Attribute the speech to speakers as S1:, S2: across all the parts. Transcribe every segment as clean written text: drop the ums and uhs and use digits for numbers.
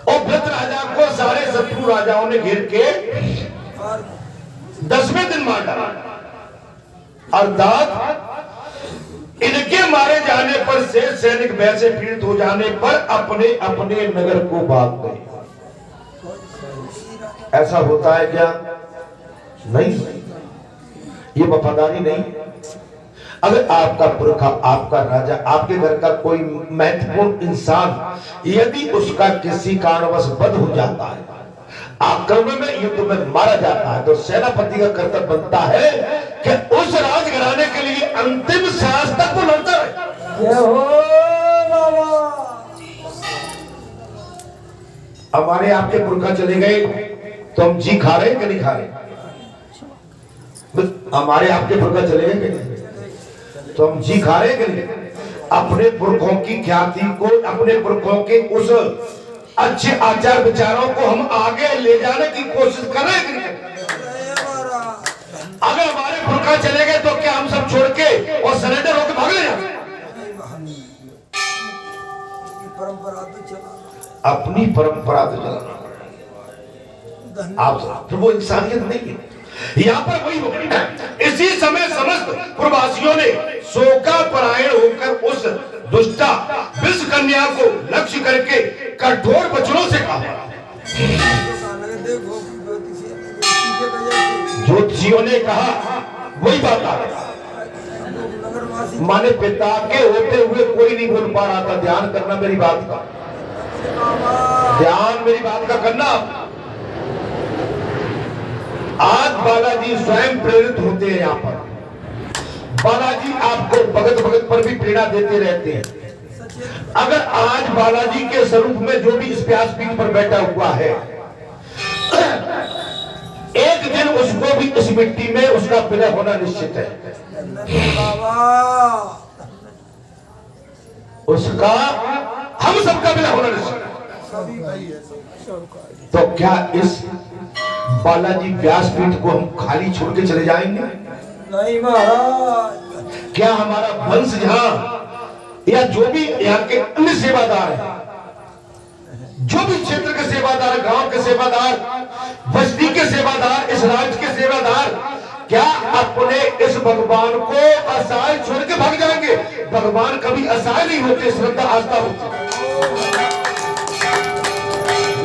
S1: और वृद्ध राजा को सारे शत्रु राजाओं ने घेर के 10वें दिन मार डाला। अर्थात इनके मारे जाने पर से सैनिक वैसे पीड़ित हो जाने पर अपने अपने नगर को भाग गए। ऐसा होता है क्या? नहीं, ये वफादारी नहीं। अगर आपका पुरखा, आपका राजा, आपके घर का कोई महत्वपूर्ण इंसान यदि उसका किसी कारणवश वध हो जाता है, आक्रमण में, युद्ध में मारा जाता है, तो सेनापति का कर्तव्य बनता है कि उस राजघराने के लिए अंतिम सांस तक वो लड़ता है। हमारे आपके पुरखा चले गए तो हम जी खा रहे हैं कि नहीं खा रहे? हमारे आपके पुरखा चले गए कि नहीं तो हम जी खा रहे हैं कि नहीं? अपने पुरखों की ख्याति को, अपने पुरखों के उस अच्छे आचार विचारों को हम आगे ले जाने की कोशिश कर रहे हैं। अगर हमारे पुरखा चले गए तो क्या हम सब छोड़ के और सरेंडर होकर भाग ले? अपनी परंपरा तो चलाना आप, फिर वो इंसानियत नहीं है। यहाँ पर वही हो गया। इसी समय समस्त प्रवासियों ने शोकापरायण होकर उस दुष्टा विष कन्या को लक्ष्य करके कठोर वचनों से कहा। ज्योतिषियों ने कहा वही बात आ रही। माने पिता के होते हुए कोई नहीं बोल पा रहा था। ध्यान करना मेरी बात का, ध्यान मेरी बात का करना। आज बालाजी स्वयं प्रेरित होते हैं। यहाँ पर बालाजी आपको भगत भगत पर भी प्रेरणा देते रहते हैं। अगर आज बालाजी के स्वरूप में जो भी इस व्यासपीठ पर बैठा हुआ है, एक दिन उसको भी इस मिट्टी में उसका विलय होना निश्चित है। उसका, हम सबका विलय होना निश्चित है। तो क्या इस बालाजी व्यासपीठ को हम खाली छोड़ के चले जाएंगे? नहीं महाराज। क्या हमारा वंश यहाँ या जो भी यहाँ के अन्य सेवादार हैं, जो भी क्षेत्र के सेवादार, गांव के सेवादार, बस्ती के सेवादार, इस राज्य के सेवादार, क्या अपने इस भगवान को असहाय छोड़ के भाग जाएंगे? भगवान कभी असहाय नहीं होते, श्रद्धा आस्था होती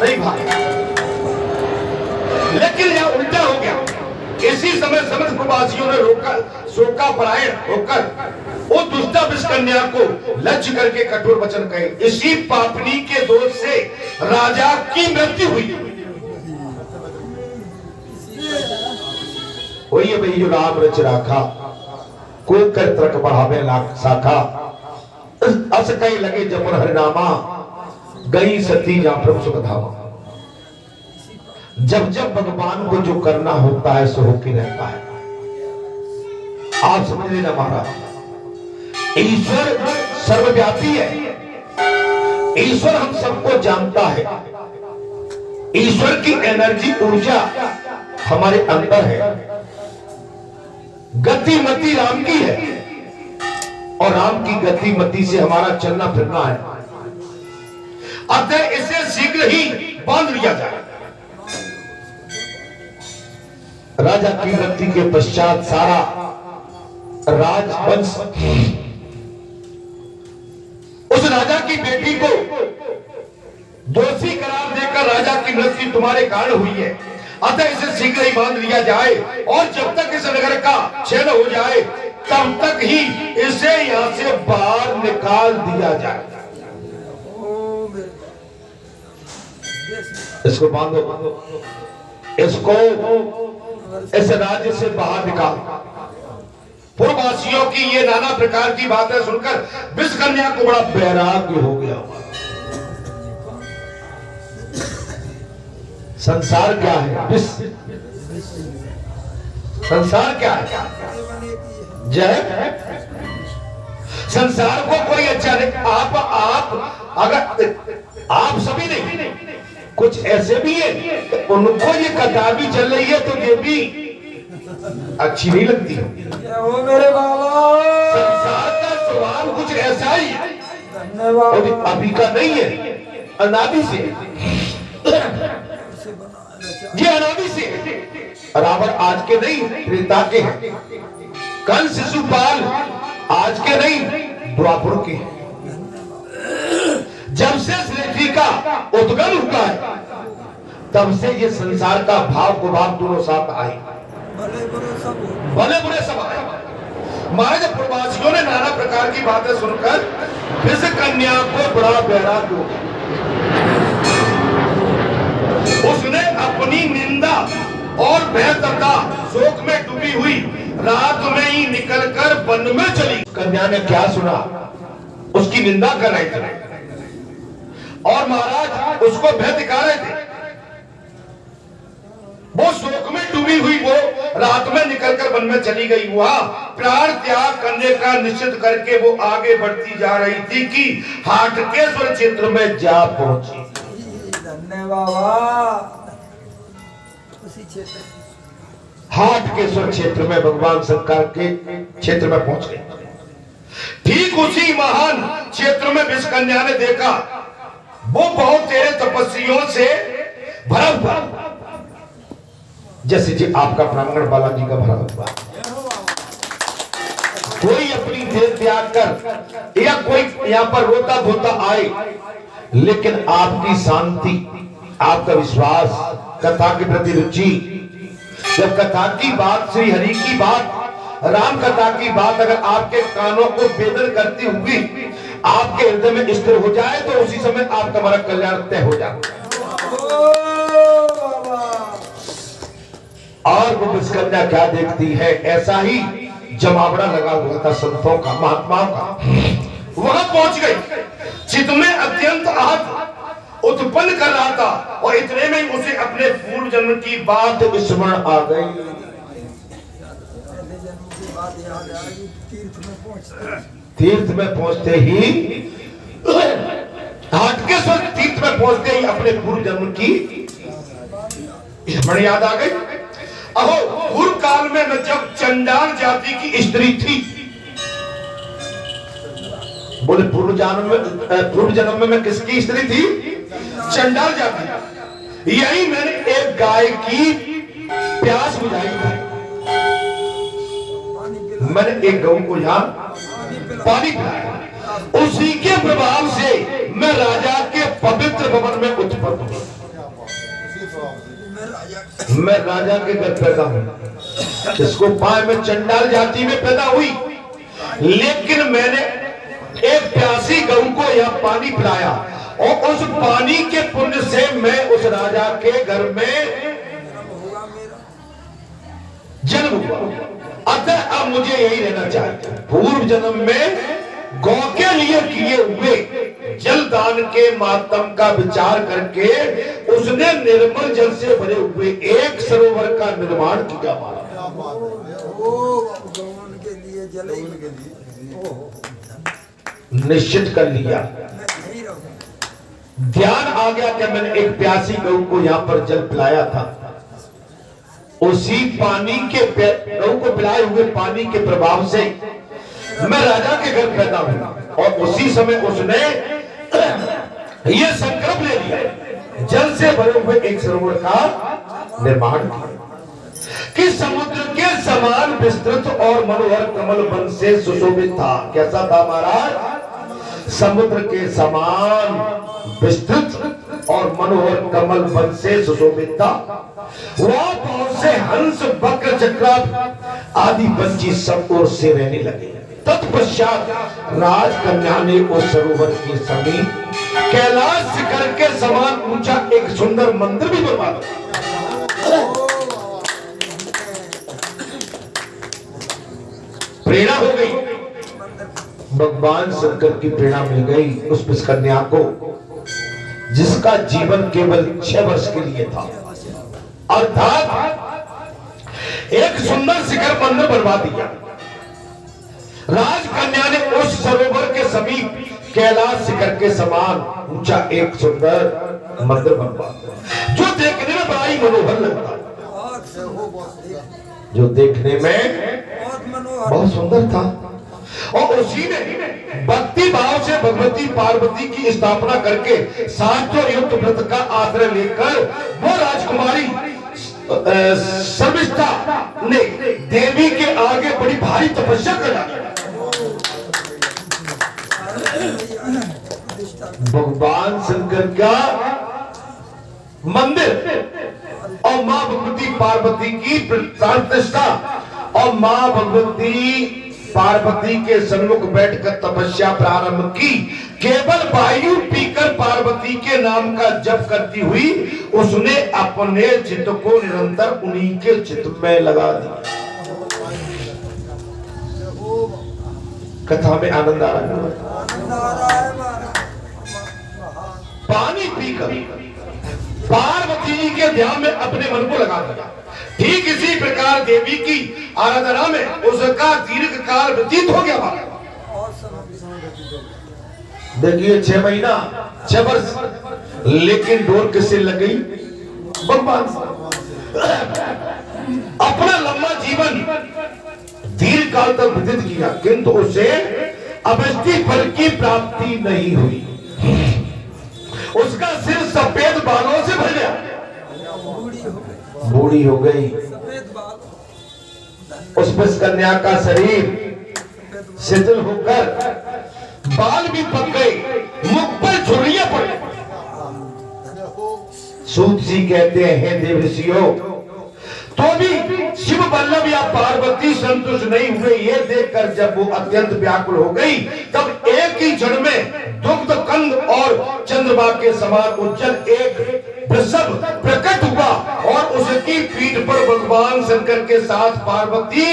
S1: नहीं भाई। लेकिन यह उल्टा हो गया। इसी समय समस्त प्रवासियों ने रोका, शोकापरायण होकर वो दुष्टा विष कन्या को लक्ष्य करके कठोर वचन कहे। इसी पापनी के दोष से राजा की मृत्यु हुई। वही भाई जो राम रच राखा, कोई कर तरक बढ़ावे लाख शाखा, अस कई लगे जमुन हरिनामा, गई सती जा प्रभु सुख धामा। जब जब भगवान को जो करना होता है सो होके रहता है। आप समझ लेना महाराज, ईश्वर सर्वव्यापी है। ईश्वर हम सबको जानता है। ईश्वर की एनर्जी, ऊर्जा हमारे अंदर है। गतिमति राम की है और राम की गतिमति से हमारा चलना फिरना है। अतः इसे शीघ्र ही बांध लिया जाए। राजा की मृत्यु के पश्चात सारा राजवंश उस राजा की बेटी को दोषी करार देकर राजा की मृत्यु तुम्हारे कारण हुई है, अतः इसे शीघ्र ही बांध लिया जाए और जब तक इस नगर का छेद हो जाए तब तक ही इसे यहां से बाहर निकाल दिया जाए। इसको बांधो, इसको इस राज्य से बाहर निकाल। पूर्ववासियों की ये नाना प्रकार की बातें सुनकर विष कन्या को बड़ा वैराग्य हो गया। संसार क्या है? विष। संसार क्या है? जय। संसार को कोई अच्छा नहीं। आप अगर आप सभी नहीं, कुछ ऐसे भी है उनको ये कथा भी चल रही है तो ये भी अच्छी नहीं लगती है।
S2: वो मेरे बाबा,
S1: संसार का स्वभाव कुछ ऐसा ही है। और अभी का नहीं है, अनादि से, ये अनादि से। रावण आज के नहीं, त्रेता के हैं। कंस शिशुपाल आज के नहीं, द्वापर के हैं। जब से सृष्टि का उद्गम हुआ है तब से ये संसार का भाव कुभाव दोनों साथ आए, भले बुरे सब आए। महाराज पूर्ववासियों ने नाना प्रकार की बातें सुनकर इस कन्या को बड़ा बैराग हो, उसने अपनी निंदा और भय तथा शोक में डूबी हुई रात में ही निकलकर वन में चली। कन्या ने क्या सुना, उसकी निंदा कर रहे थे और महाराज उसको भय दिखा रहे थे। वो शोक में डूबी हुई वो रात में निकलकर वन में चली गई। वहां प्राण त्याग करने का निश्चित करके वो आगे बढ़ती जा रही थी कि हाटकेश्वर क्षेत्र में जा पहुंची।
S2: धन्यवाद। उसी क्षेत्र,
S1: हाटकेश्वर क्षेत्र में भगवान शंकर के क्षेत्र में पहुंच गए। ठीक उसी महान क्षेत्र में विष कन्या ने देखा वो बहुत तेरे तपस्वियों से भरा हुआ, जैसे जी आपका प्रांगण बालाजी का भरा हुआ। कोई अपनी देह त्याग कर या कोई यहाँ पर रोता धोता आए, लेकिन आपकी शांति, आपका विश्वास, कथा के प्रति रुचि, जब कथा की बात, श्री हरि की बात, राम कथा की बात अगर आपके कानों को वेदन करती हुई आपके हृदय में स्थिर हो जाए तो उसी समय आपका हमारा कल्याण तय हो जाए। और वो विषकन्या क्या देखती है, ऐसा ही जमावड़ा लगा हुआ था संतों का, महात्माओं का। वहां पहुंच गई, चित्त में अत्यंत आहत उत्पन्न कर रहा था और इतने में उसे अपने पूर्व जन्म की बात स्मरण आ गई। तीर्थ में पहुंचते ही, हाटकेश्वर तीर्थ में पहुंचते ही अपने पूर्व जन्म की स्मरण याद आ गई। अहो पूर्व काल में मैं जब चंडाल जाति की स्त्री थी, बोले पूर्व जन्म में मैं किसकी स्त्री थी? चंडाल जाति। यही मैंने एक गाय की प्यास बुझाई थी, मैंने एक गऊ को यहाँ पानी पिलाया, उसी के प्रभाव से मैं राजा के पवित्र भवन में उत्पन्न हुआ। मैं राजा के घर पैदा हूं, इसको पाए मैं चंडाल जाति में पैदा हुई, लेकिन मैंने एक प्यासी गऊ को यह पानी पिलाया और उस पानी के पुण्य से मैं उस राजा के घर में जन्म हुआ। अतः अब मुझे यही रहना चाहिए। पूर्व जन्म में गौ के लिए किए हुए जल दान के मातम का विचार करके उसने निर्मल जल से भरे हुए एक सरोवर का निर्माण किया। निश्चित कर लिया, ध्यान आ गया कि मैंने एक प्यासी गऊ को यहाँ पर जल पिलाया था, उसी पानी के गऊ को पिलाए हुए पानी के प्रभाव से मैं राजा के घर पैदा हुआ और उसी समय उसने यह संकल्प ले लिया जल से भरे हुए एक सरोवर का निर्माण किया कि समुद्र के समान विस्तृत और मनोहर कमल वन से सुशोभित था। कैसा था महाराज? समुद्र के समान विस्तृत और मनोहर कमल वन से सुशोभित था। वहां बहुत से हंस, बकर, चक्रा आदि पंछी सब ओर से रहने लगे। तत्पश्चात राजकन्या ने उस सरोवर के समीप कैलाश शिखर के समान ऊंचा एक सुंदर मंदिर भी बनवाया। प्रेरणा हो गई, भगवान शंकर की प्रेरणा मिल गई उस विषकन्या को, जिसका जीवन केवल 6 वर्ष के लिए था। अर्थात एक सुंदर शिखर मंदिर बनवा दिया। राजकन्या ने उस सरोवर के समीप कैलाश शिखर के समान ऊंचा एक सुंदर मंदिर बनवा दिया, जो देखने में बड़ा ही मनोहर लगता, जो देखने में बहुत सुंदर था। और उसी ने भक्ति भाव से भगवती पार्वती की स्थापना करके शास्त्रों युक्त व्रत का आश्रय लेकर वो राजकुमारी शर्मिष्ठा ने देवी के आगे बड़ी भारी तपस्या कर डाली। भगवान शंकर का मंदिर और मां भगवती पार्वती की प्राण प्रतिष्ठा और मां भगवती पार्वती के सन्मुख बैठकर तपस्या प्रारंभ की। केवल वायु पीकर पार्वती के नाम का जप करती हुई उसने अपने चित्त को निरंतर उन्हीं के चित्त में लगा दिया। कथा में आनंद आ रहा है। पानी पीकर पार्वती जी के ध्यान में अपने मन को लगा दिया। ठीक इसी प्रकार देवी की आराधना में उसका दीर्घ काल व्यतीत हो गया। देखिए 6 महीना 6 वर्ष, लेकिन डोर किससे लग गई? भगवान। अपना लंबा जीवन दीर्घ काल तक व्यतीत किया, किंतु उसे अवश्य फल की प्राप्ति नहीं हुई। उसका सिर सफेद बालों से भर गया, बूढ़ी हो गई। उस कन्या का शरीर शिथिल होकर बाल भी पक गए, मुख पर झुर्रियां पड़ गई। सूत जी कहते हैं देव ऋषियों, तो भी शिव वल्लभ या पार्वती संतुष्ट नहीं हुए। ये देखकर जब वो अत्यंत व्याकुल हो गई, तब एक ही क्षण में दुग्ध कंद और चंद्रमा के समान उज्जवल एक वृषभ प्रकट हुआ और उसकी पीठ पर भगवान शंकर के साथ पार्वती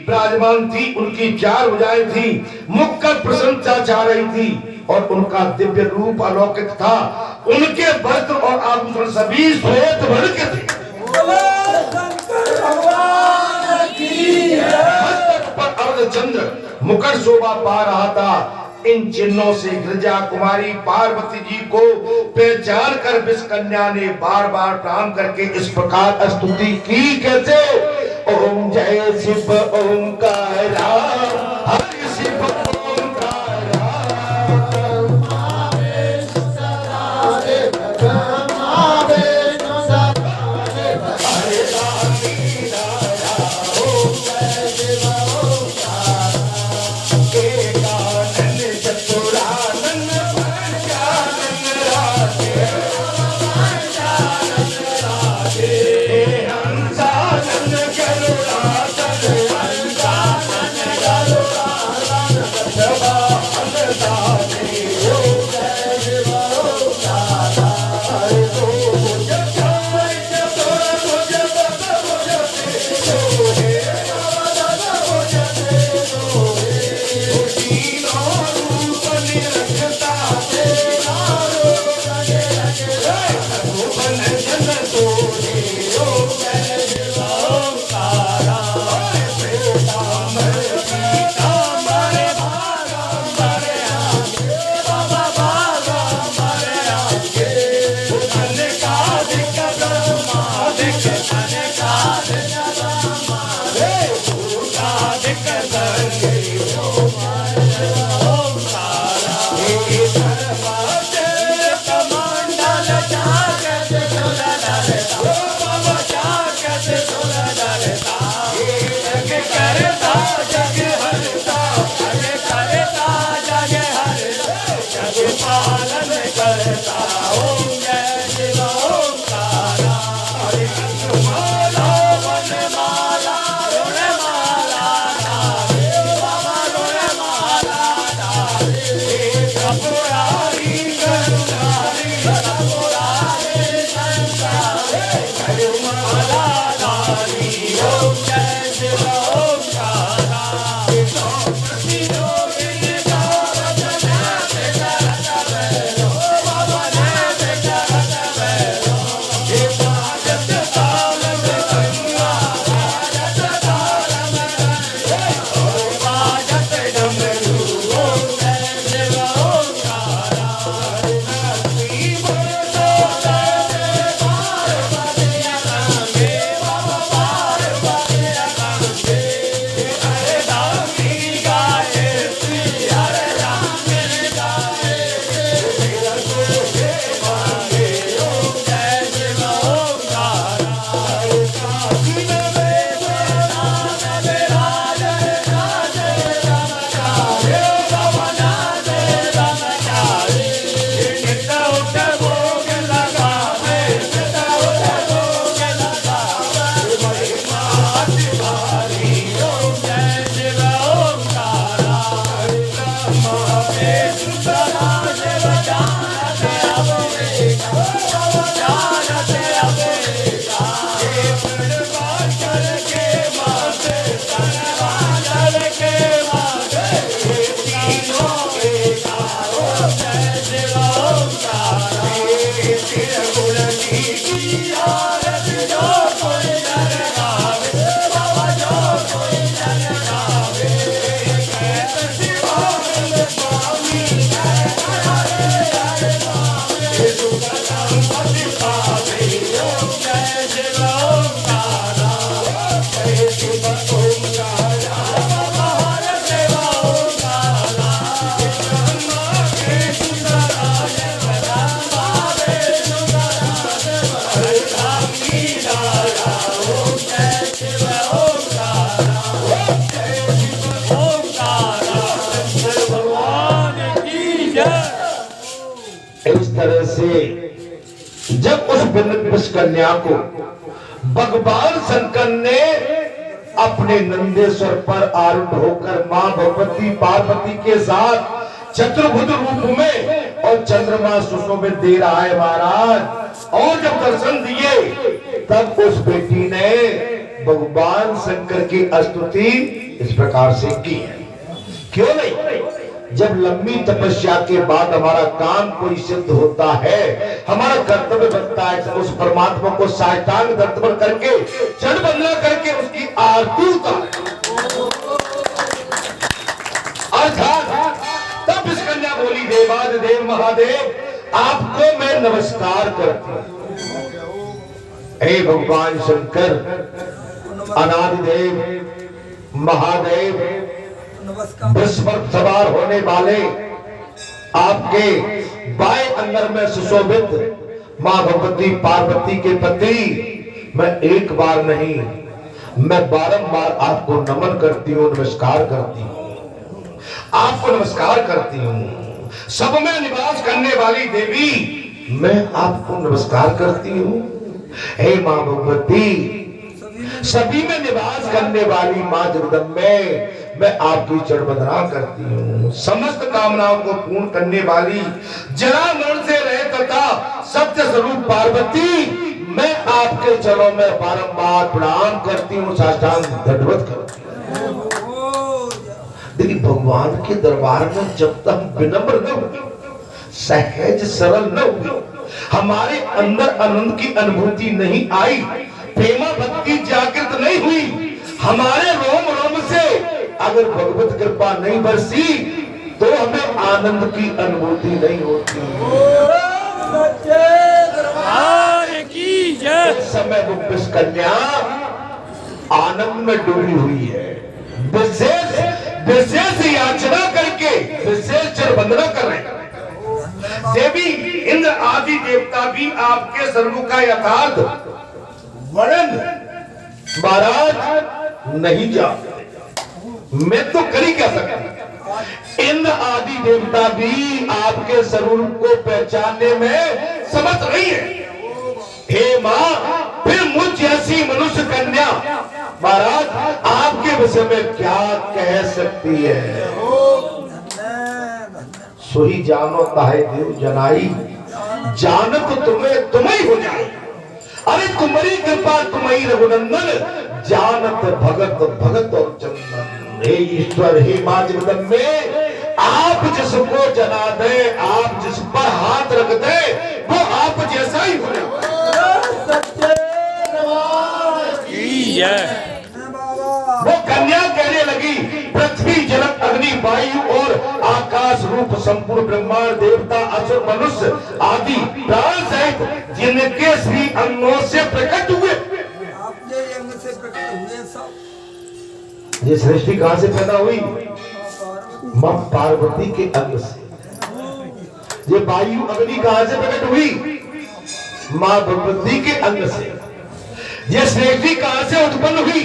S1: विराजमान थी। उनकी 4 भुजाएं थी, मुख कर प्रसन्नता छा रही थी और उनका दिव्य रूप अलौकिक था। उनके वस्त्र और आभूषण सभी श्वेत वर्ण के थे। चंद्र मुकुट शोभा पा रहा था। इन चिन्हों से गिरजा कुमारी पार्वती जी को पहचान कर विष कन्या ने बार बार प्रणाम करके इस प्रकार स्तुति की। कैसे? ओम जय शिव ओंकारा, हरि शिव ओंकारा,
S3: Hare
S1: इस तरह से जब उस विष कन्या को भगवान शंकर ने अपने नंदेश्वर पर आरूढ़ होकर मां भगवती पार्वती के साथ चतुर्भुज रूप में और चंद्रमा सुशोभित दे रहा है महाराज। और जब दर्शन दिए तब उस बेटी ने भगवान शंकर की स्तुति इस प्रकार से की है। क्यों नहीं? जब लंबी तपस्या के बाद हमारा काम कोई सिद्ध होता है, हमारा कर्तव्य बनता है कि उस परमात्मा को साष्टांग दंडवत करके चरण वंदना करके उसकी आरती उतारें। अर्थात तब इस कन्या बोली, देवाधिदेव महादेव आपको मैं नमस्कार करती हूं। हे भगवान शंकर, अनादिदेव महादेव, वृष पर सवार होने वाले आपके बाएं अंगर में सुशोभित मां भगवती पार्वती के पति मैं एक बार नहीं, मैं बारंबार आपको नमन करती हूँ, नमस्कार करती हूँ, आपको नमस्कार करती हूँ। सब में निवास करने वाली देवी मैं आपको नमस्कार करती हूँ। हे मां भगवती, सभी में निवास करने वाली मां जगदम्बे मैं आपकी चरण वंदना करती हूँ। समस्त कामनाओं को पूर्ण करने वाली जरा मरण से रहित तथा सत्य स्वरूप पार्वती मैं आपके चरणों में बारंबार प्रणाम करती हूँ, साष्टांग दंडवत करती हूँ। देखिए भगवान के दरबार में जब तक हम विनम्र न हो, सहज सरल न हो, हमारे अंदर आनंद की अनुभूति नहीं आई, प्रेमा भक्ति जागृत नहीं हुई, हमारे रोम रोम से अगर भगवत कृपा नहीं बरसी तो हमें आनंद की अनुभूति नहीं होती। इस समय वो विष कन्या आनंद में डूबी हुई है, विशेष याचना करके विशेष चरण वंदना कर रहे हैं। देवी इंद्र आदि देवता भी आपके सर्व का यथार्थ वर्णन महाराज नहीं जानते, मैं तो कर ही क्या सकता। इंद्र आदि देवता भी आपके स्वरूप को पहचानने में समर्थ नहीं है। हे मां, फिर मुझ जैसी मनुष्य कन्या महाराज आपके विषय में क्या कह सकती है। सोही जानो ताहे देव जनाई, जानत तुम्हें तुम्हें हो जाए। अरे तुम्हारी कृपा तुम्हारी रघुनंदन, जानत भगत भगत और चंदन। हे ईश्वर, हे मां जगदम्बे, आप जिसको जना दे, आप जिस पर हाथ रख दे वो आप जैसा ही हो। वो कन्या कहने लगी, पृथ्वी जल अग्नि वायु और आकाश रूप संपूर्ण ब्रह्मांड देवता असुर मनुष्य आदि प्राण सहित जिनके श्री अंगों से प्रकट हुए,
S2: आपके अंग से प्रकट हुए सब।
S1: ये सृष्टि कहां से पैदा हुई? मां पार्वती के अंग से। ये वायु अग्नि कहां से प्रकट हुई? मां भगवती के अंग से। ये सृष्टि कहां से उत्पन्न हुई?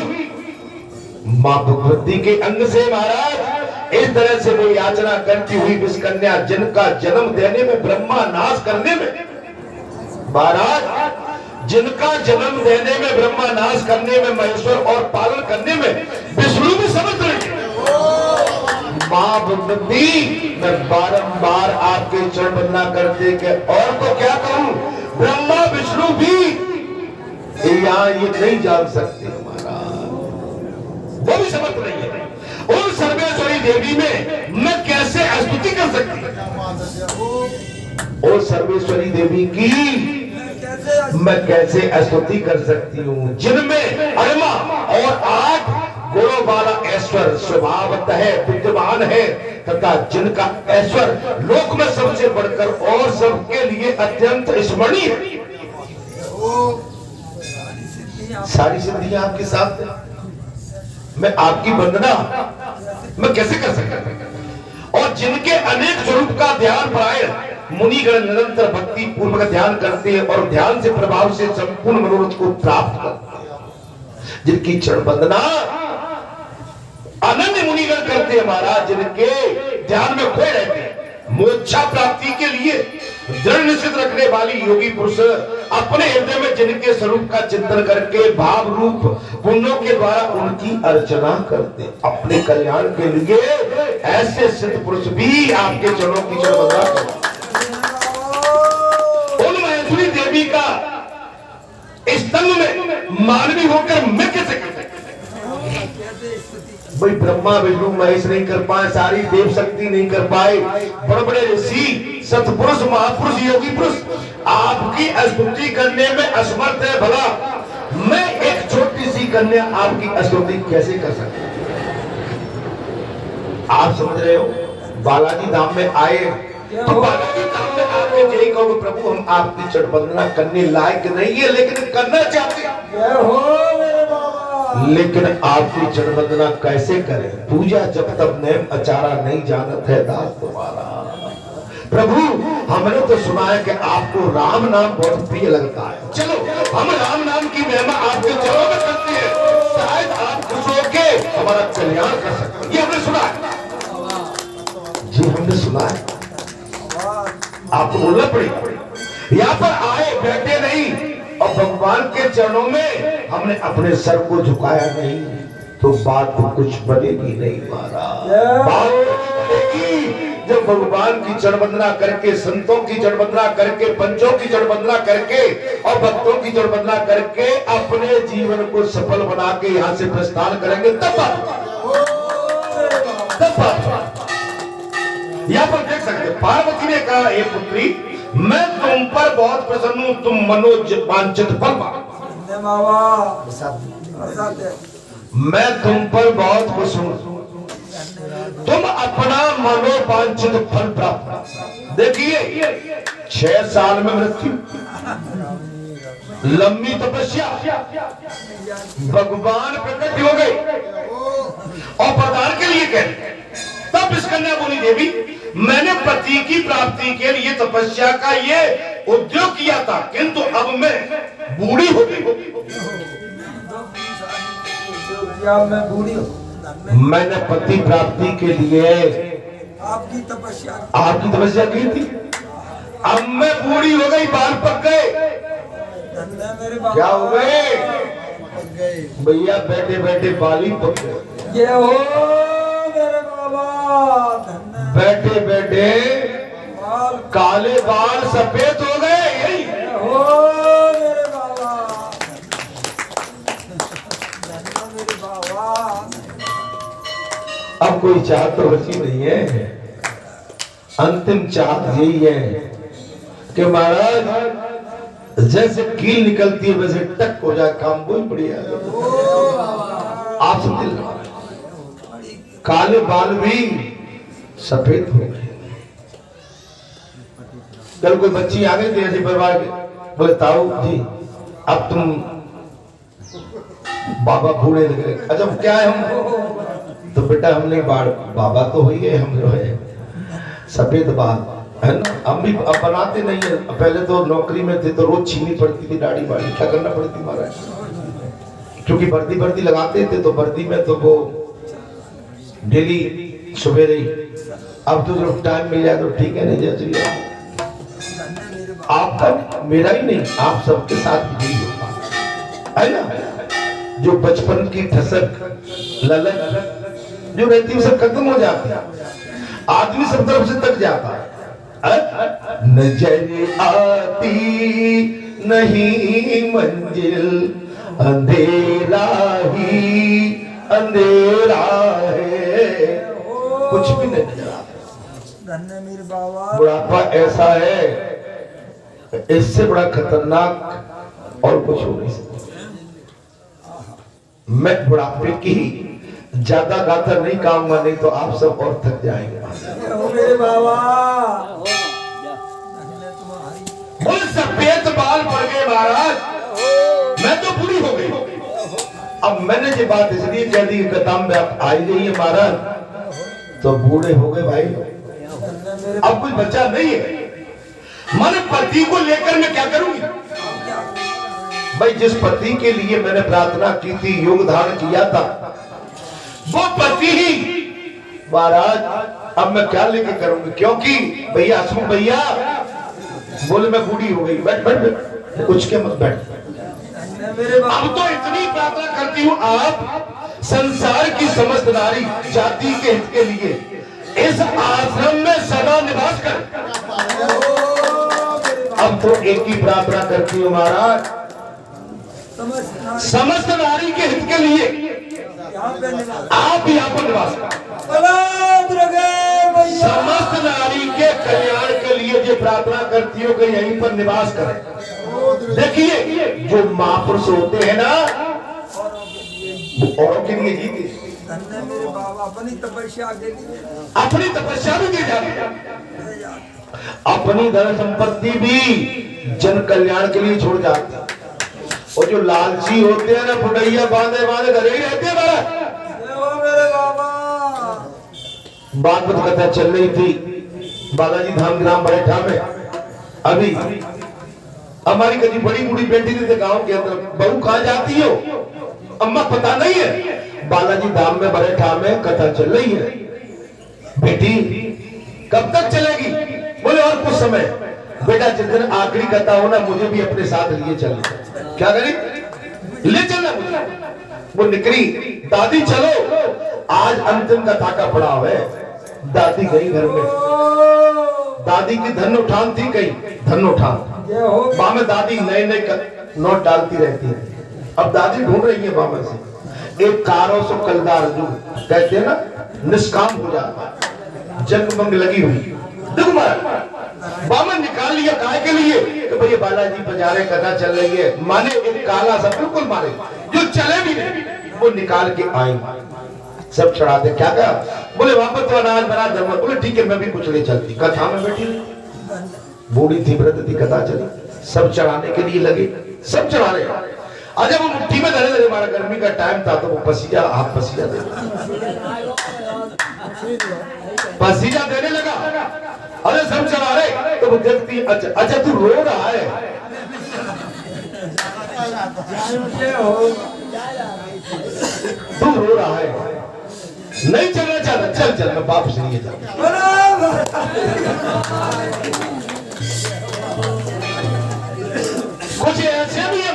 S1: मां भगवती के अंग से। महाराज इस तरह से वो याचना करती हुई विष कन्या, जिनका जन्म देने में ब्रह्मा, नाश करने में महाराज जिनका जन्म देने में ब्रह्मा, नाश करने में महेश्वर और पालन करने में विष्णु भी समर्थ रहे। मां भगवती मैं बारंबार आपके चरण वंदना करते के और तो क्या कहूं, ब्रह्मा विष्णु भी यहाँ ये नहीं जान सकते हमारा, वो भी समर्थ नहीं है। उन सर्वेश्वरी देवी में मैं कैसे स्तुति कर सकती हूँ? और सर्वेश्वरी देवी की मैं कैसे स्तुति कर सकती हूँ, जिनमें अरमा और 8 गुणों वाला ऐश्वर्य स्वभावतः विद्यमान है, तथा जिनका ऐश्वर्य लोक में सबसे बढ़कर और सबके लिए अत्यंत स्मरणीय है। सारी सिद्धियां आपके साथ है, मैं आपकी वंदना मैं कैसे कर सकता। और जिनके अनेक स्वरूप का ध्यान प्राय मुनिगण निरंतर भक्ति पूर्वक ध्यान करते हैं और ध्यान से प्रभाव से संपूर्ण मनोरथ को प्राप्त करते हैं, जिनकी चरण वंदना अनन्य मुनिगण करते हैं महाराज, जिनके ध्यान में खोए रहते हैं, मोक्षा प्राप्ति के लिए दृढ़ करने वाली योगी पुरुष अपने हृदय में जिनके स्वरूप का चिंतन करके भाव रूप पुण्यों के द्वारा उनकी अर्चना करते अपने कल्याण के लिए, ऐसे सिद्ध पुरुष भी आपके चरणों की चरणवंदना करते। उन महेश्वरी देवी का स्तंभ में मानवी होकर मैं कैसे कर सकता? भाई ब्रह्मा विष्णु महेश नहीं कर पाए, सारी देव शक्ति नहीं कर पाए, बड़े बड़े ऋषि सतपुरुष महापुरुष योगी पुरुष आपकी स्तुति करने में असमर्थ है। भला मैं एक छोटी सी कन्या आपकी स्तुति कैसे कर सकता? आप समझ रहे हो? बालाजी धाम में आए तो बालाजी धाम में आके यही कहोगे प्रभु हम आपकी चरण वंदना करने लायक नहीं है, लेकिन करना चाहते लेकिन आपकी चरण वंदना कैसे करें? पूजा जब तक नेम आचारा नहीं जानत है दास तुम्हारा। प्रभु हमने तो सुना है कि आपको राम नाम बहुत प्रिय लगता है, चलो हम राम नाम की महिमा आपके चरणों में करते हैं, शायद आप खुश होके हमारा कल्याण कर सकते हैं। ये हमने सुना है जी, हमने सुना है। आपको बोलना पड़ेगा। यहाँ पर आए बैठे नहीं और भगवान के चरणों में हमने अपने सर को झुकाया नहीं तो बात तो कुछ बनेगी नहीं महाराज। बात बनेगी जब भगवान की चरण वंदना करके, संतों की चरण वंदना करके, पंचों की चरण वंदना करके और भक्तों की चरण वंदना करके अपने जीवन को सफल बना के यहाँ से प्रस्थान करेंगे, तब बात। यहाँ पर देख सकते पार्वती ने कहा हे पुत्री मैं तुम पर बहुत प्रसन्न हूं, तुम मनोज वांछित फल मैं तुम पर बहुत खुश हूं, तुम अपना मनोवांछित फल प्राप्त। देखिए 6 साल में मृत्यु, लंबी तपस्या, भगवान प्रकट हो गए और प्रदान के लिए कह तब इस कन्या बोली देवी मैंने पति की प्राप्ति के लिए तपस्या का ये उद्योग किया था, किंतु अब मैं बूढ़ी हो गई। मैंने पति प्राप्ति के लिए आपकी तपस्या की थी, अब मैं बूढ़ी हो गई, बाल पक गए। क्या हो गए भैया? बैठे बैठे बाल ही पक गए। ये हो मेरे बाबा, बैठे बैठे काले बाल सफेद हो गए। यही हो मेरे बाबा, मेरे बाबा। अब कोई चाहत तो बची नहीं है, अंतिम चाहत यही है कि महाराज जैसे कील निकलती है वैसे टक हो जाए, काम बहुत बढ़िया। आप समझ, काले बाल भी सफेद हो गए। कल कोई बच्ची आ गई थी ऐसे परिवार के, बोले ताऊ जी अब तुम बाबा बूढ़े लग रहे। अच्छा क्या है? हम तो बेटा हमने बाबा तो हुई है, हम जो है सफेद बाल है ना, हम भी अब बनाते नहीं है। पहले तो नौकरी में थे तो रोज छीनी पड़ती थी दाढ़ी वाड़ी, क्या करना पड़ती महाराज, क्योंकि वर्दी लगाते थे तो वर्दी में तो वो डेली सवेरे ही। अब तो जब टाइम मिल जाए तो ठीक है, नहीं जैसे आपका मेरा ही नहीं आप सबके साथ भी होगा है ना। जो बचपन की ठसक ललक जो रहती है सब खत्म हो जाती है, आदमी सब तरफ से थक जाता है। नजर आती नहीं मंजिल, अंधेरा ही अंधेरा है, कुछ भी नहीं नजर आता। बुढ़ापा ऐसा है, इससे बड़ा खतरनाक और कुछ हो नहीं सकता। मैं बुढ़ापे की ज्यादा गाथा नहीं कहूंगा, नहीं तो आप सब और थक जाएंगे। मेरे बाबा सफेद बाल पड़ गए महाराज, मैं तो बूढ़ी हो गई। अब मैंने ये बात इसलिए कह दी कदम में आप आई गई है महाराज, तो बूढ़े हो गए भाई, अब कुछ बचा नहीं है। मन पति को लेकर मैं क्या करूंगी भाई? जिस पति के लिए मैंने प्रार्थना की थी, योग धारण किया था, वो पति ही महाराज अब मैं क्या लेकर करूंगी? क्योंकि भैया असुख भैया बोले मैं बूढ़ी हो गई। बैठ बैठ बैठ, कुछ के मत बैठ। अब तो इतनी प्रार्थना करती हूँ आप संसार की समस्त नारी जाति के हित के लिए इस आश्रम में सदा निवास कर। अब तो एक ही प्रार्थना करती हूँ महाराज, समस्त नारी के हित के लिए आप यहाँ पर निवास करें। समस्त नारी के कल्याण के लिए जो प्रार्थना करती हो कि यहीं पर निवास करें। देखिए जो महापुरुष होते हैं ना वो औरों के लिए जीते,
S2: अपनी तपस्या के लिए
S1: अपनी तपस्या भी दी जाती है, अपनी धन संपत्ति भी जन कल्याण के लिए छोड़ जाते हैं। और जो लालची होते हैं ना फुटैया बांधे बांधे घरे ही रहते हैं।
S2: मेरे बाबा
S1: बात बात कथा चल रही थी बालाजी धाम ग्राम बरेठा में। अभी हमारी कभी बड़ी बूढ़ी बेटी थी गांव के अंदर, बहू कहाँ जाती हो अम्मा पता नहीं है। बालाजी धाम में बरेठा में कथा चल रही है। बेटी कब तक चलेगी? बोले और कुछ समय। बेटा जिस दिन आखिरी कथा हो ना मुझे भी अपने साथ लिए चलना। क्या करी? ले चलना मुझे। वो निकली, दादी चलो आज अंतिम कथा का पड़ाव है। दादी गई घर में, दादी की धन उठान थी, गई धन उठान वहां में दादी नए नए नोट डालती रहती है। अब दादी ढूंढ रही है बाबा से एक कारों से कलदार जो कहते हैं ना निष्काम हो जाता, जंग लगी हुई बामन निकाल लिया। काय के लिए कि भैया बालाजी बजारे कथा चल रही है, माने एक काला सा बिल्कुल मारे जो चले भी नहीं, वो निकाल के आए सब चढ़ाते। क्या कहा? बोले वापस तो अनाज बना दम। बोले ठीक है मैं भी कुछ ले चलती। कथा में बैठी बूढ़ी थी, व्रत थी, कथा चली, सब चढ़ाने के लिए लगे, सब चढ़ा रहे। अजब वो मुट्ठी में धरे धरे, हमारा गर्मी का टाइम था तो वो पसीजा हाथ पसीजा देने लगा। अरे सब चढ़ा रहे तो वो देखती अच्छा तू रो रहा है। तू रो रहा है, नहीं चलना चाहता, चल चल मैं वापस नहीं जाऊंगा। कुछ ऐसे भी है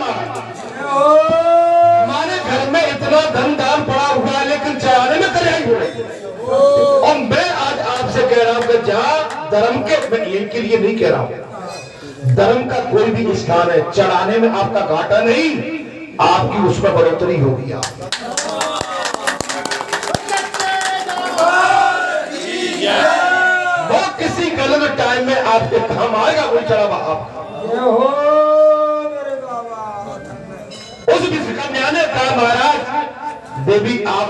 S1: हमारे घर में इतना धन दान पड़ा हुआ है लेकिन चढ़ाने में करियाई हो रही है। और मैं आज आपसे कह रहा हूं कि जहां धर्म के, मैं इनके लिए नहीं कह रहा हूं, धर्म का कोई भी स्थान है चढ़ाने में आपका घाटा नहीं, आपकी उसमें बढ़ोतरी होगी। वो किसी गलत टाइम में आपके काम आएगा, वो चढ़ावा आप उस कन्या ने कहा महाराज देवी आप,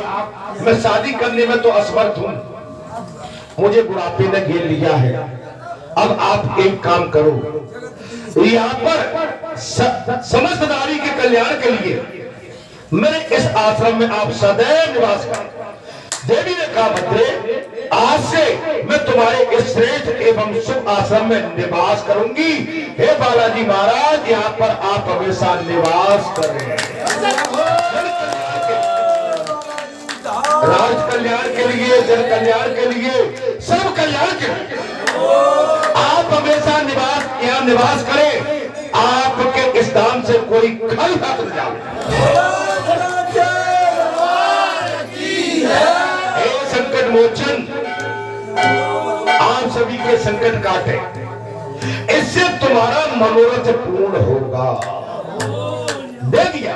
S1: मैं शादी करने में तो असमर्थ हूं, मुझे बुढ़ापे ने घेर लिया है। अब आप एक काम करो, यहाँ पर समस्त नारी के कल्याण के लिए मेरे इस आश्रम में आप सदैव निवास करें। देवी ने कहा भद्रे आज से मैं तुम्हारे इस श्रेष्ठ एवं शुभ आश्रम में निवास करूंगी। हे बालाजी महाराज यहाँ पर आप हमेशा निवास करें। राज कल्याण के लिए, जन कल्याण के लिए, सब कल्याण के लिए आप हमेशा यहाँ निवास करें। आपके इस दान से कोई खल तक न जाए। संकट मोचन आप सभी के संकट काटे, इससे तुम्हारा मनोरथ पूर्ण होगा। दे दिया,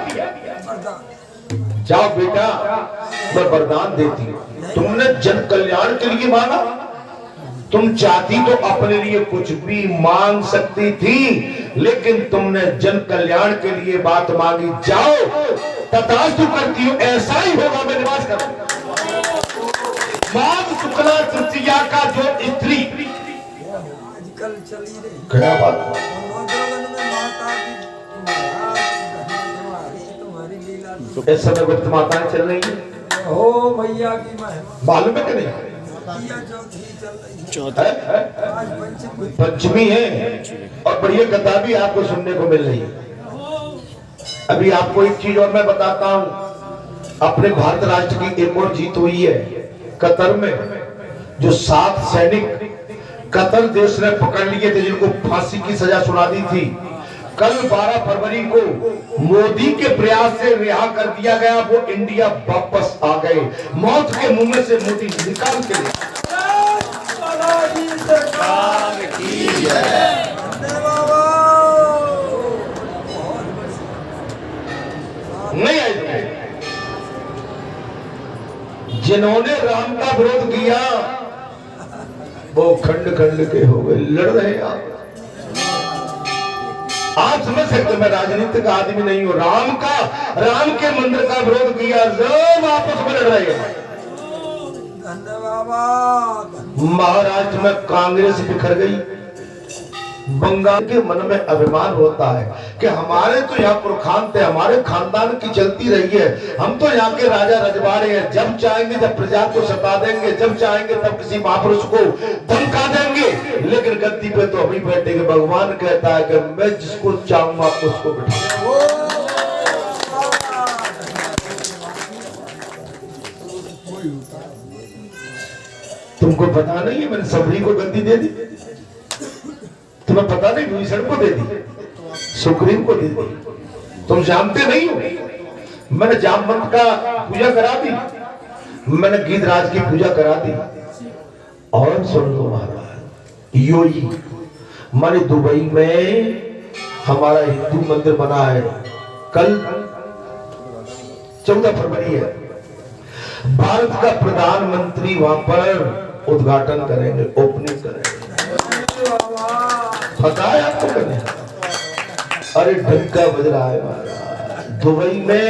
S1: जाओ बेटा मैं वरदान देती हूं। तुमने जन कल्याण के लिए मांगा, तुम चाहती तो अपने लिए कुछ भी मांग सकती थी, लेकिन तुमने जन कल्याण के लिए बात मांगी। जाओ तथास्तु करती हूं, ऐसा ही होगा। मैं निवास करूंगा। माघ शुक्ला तृतीया का जो स्त्री
S2: आजकल चली रही
S1: क्या बात, इस समय गुप्त माताएं चल रही है।
S2: हो मैया की महिमा
S1: मालूम है कि नहीं? पंचमी है और बढ़िया कथा भी आपको सुनने को मिल रही है। अभी आपको एक चीज और मैं बताता हूं, अपने भारत राष्ट्र की एक और जीत हुई है कतर में। जो 7 सैनिक कतर देश ने पकड़ लिए थे, जिनको फांसी की सजा सुना दी थी, कल 12 फरवरी को मोदी के प्रयास से रिहा कर दिया गया। वो इंडिया वापस आ गए, मौत के मुंह में से मोदी निकाल के लिए। नहीं आए जिन्होंने राम का विरोध किया वो खंड खंड के हो गए, लड़ रहे हैं आप समझ सकते। मैं राजनीतिक आदमी नहीं हूं। राम के मंदिर का विरोध किया, सब आपस में लड़ रहे हैं। महाराष्ट्र में कांग्रेस बिखर गई, बंगाल के मन में अभिमान होता है कि हमारे तो यहाँ पुरखान थे, हमारे खानदान की चलती रही है, हम तो यहाँ के राजा रजवाड़े हैं। जब चाहेंगे जब प्रजा को सता देंगे, जब चाहेंगे तब किसी महापुरुष को धमका देंगे, लेकिन गद्दी पे तो हम ही बैठेंगे। भगवान कहता है कि मैं जिसको चाहूंगा उसको बिठाऊंगा। तुमको पता नहीं है मैंने सबरी को गद्दी दे दी, तुम्हें पता नहीं, भूषण को दे दी, सुग्रीव को दे दी, तुम जानते नहीं हो। मैंने जामवंत का पूजा करा दी, मैंने गीधराज की पूजा करा दी। और सुन लो महाराज, योगी माने दुबई में हमारा हिंदू मंदिर बना है, कल 14 फरवरी है, भारत का प्रधानमंत्री वहां पर उद्घाटन करेंगे, ओपनिंग करेंगे। पता है आपको करने? अरे डंका बज रहा है महाराज। दुबई में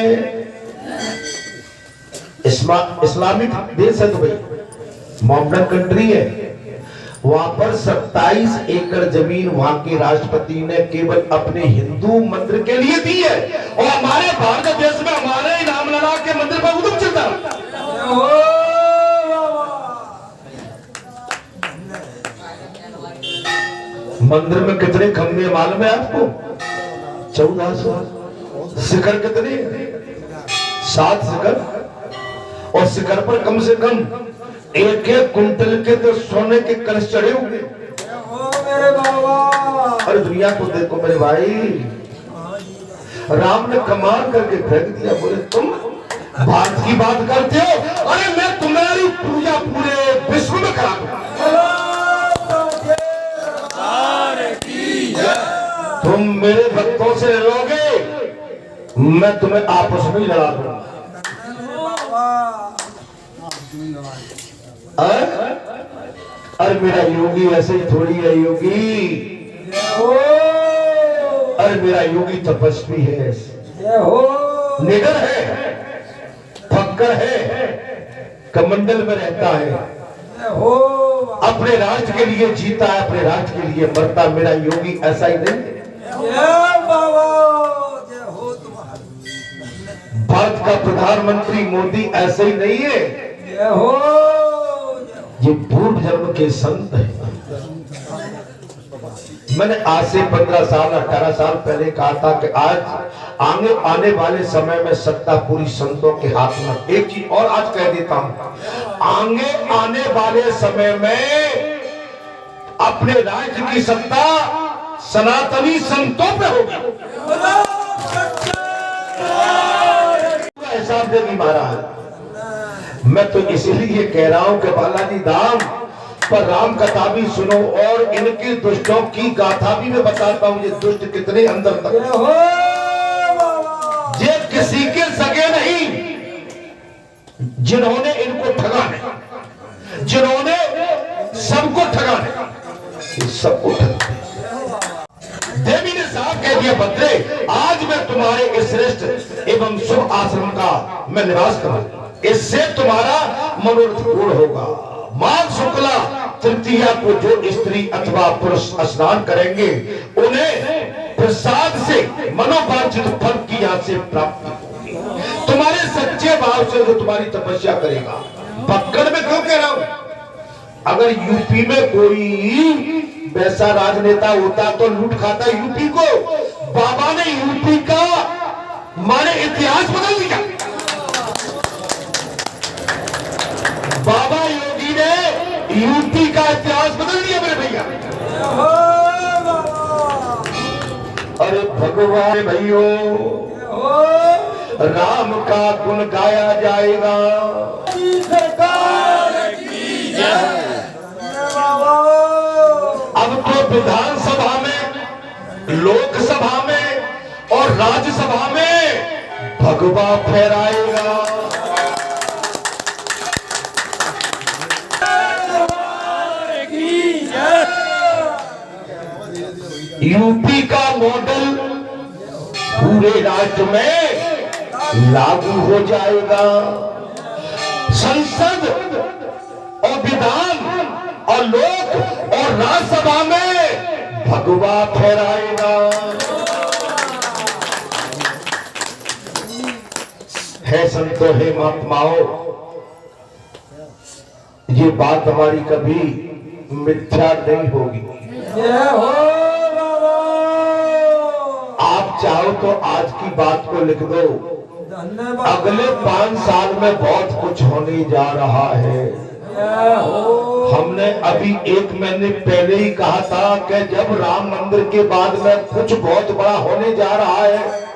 S1: इस्लामिक देश है दुबई, मॉडर्न कंट्री है। वहां पर 27 एकड़ जमीन वहां के राष्ट्रपति ने केवल अपने हिंदू मंदिर के लिए दी है, और हमारे भारत देश में हमारे नाम लड़ा के मंदिर पर उद्यम चलता है। मंदिर में कितने खंभे मालूम है आपको? 1400। शिखर कितने? 7 शिखर, और शिखर पर कम से कम 1-1 कुंटल के तो सोने के कलश चढ़े हुए। अरे दुनिया को देखो मेरे भाई, राम ने कमाल करके फेंक दिया। बोले तुम भारत की बात करते हो, अरे मैं तुम्हारी पूजा पूरे विश्व में करा दूंगा। तुम मेरे भक्तों से लड़ोगे, मैं तुम्हें आपस में लड़ा दूंगा। अरे मेरा योगी ऐसे ही थोड़ी है योगी, अरे मेरा योगी तपस्वी है, निडर है, फक्कर है, कमंडल में रहता है, अपने राष्ट्र के लिए जीता है, अपने राष्ट्र के लिए मरता। मेरा योगी ऐसा ही नहीं। भारत का प्रधानमंत्री मोदी ऐसे ही नहीं है, ये पूर्व जन्म के संत हैं। मैंने आज से 15 साल 18 साल पहले कहा था कि आज आने वाले समय में सत्ता पूरी संतों के हाथ में। एक चीज और आज कह देता हूं, आने वाले समय में अपने राज्य की सत्ता सनातनी संतों पे होगी। हिसाब देगी महाराज। मैं तो इसीलिए कह रहा हूं कि बालाजी धाम पर राम कथा भी सुनो, और इनके दुष्टों की गाथा भी मैं बताता हूं। ये दुष्ट कितने अंदर तक, ये किसी के सगे नहीं, जिन्होंने इनको ठगा है, जिन्होंने सबको ठगा है, सबको ठगा। देवी ने साफ कह दिया, भद्रे आज मैं तुम्हारे इस श्रेष्ठ एवं शुभ आश्रम का मैं निवास करूंगा, इससे तुम्हारा मनोरथ पूर्ण होगा। माघ शुक्ला तृतीया को जो स्त्री अथवा पुरुष स्नान करेंगे, उन्हें प्रसाद से मनोवांछित फल की यहाँ से प्राप्ति होगी। तुम्हारे सच्चे भाव से जो तुम्हारी तपस्या करेगा। पक्कड़ में क्यों कह रहा हूं? अगर यूपी में कोई वैसा राजनेता होता तो लूट खाता यूपी को। बाबा ने यूपी का माने इतिहास बदल दिया। बाबा योगी ने यूपी का इतिहास बदल दिया मेरे भैया। अरे भगवान भाइयों, राम का गुण गाया जाएगा। अब तो विधानसभा में, लोकसभा में और राज्यसभा में भगवा फहराएगा। यूपी का मॉडल पूरे राज्य में लागू हो जाएगा। संसद और विधान और लोक और राज्यसभा में भगवा फहराएगा। है संतो, है महात्माओं, ये बात हमारी कभी मिथ्या नहीं होगी। आप चाहो तो आज की बात को लिख दो। अगले 5 साल में बहुत कुछ होने जा रहा है। हमने अभी 1 महीने पहले ही कहा था कि जब राम मंदिर के बाद में कुछ बहुत बड़ा होने जा रहा है।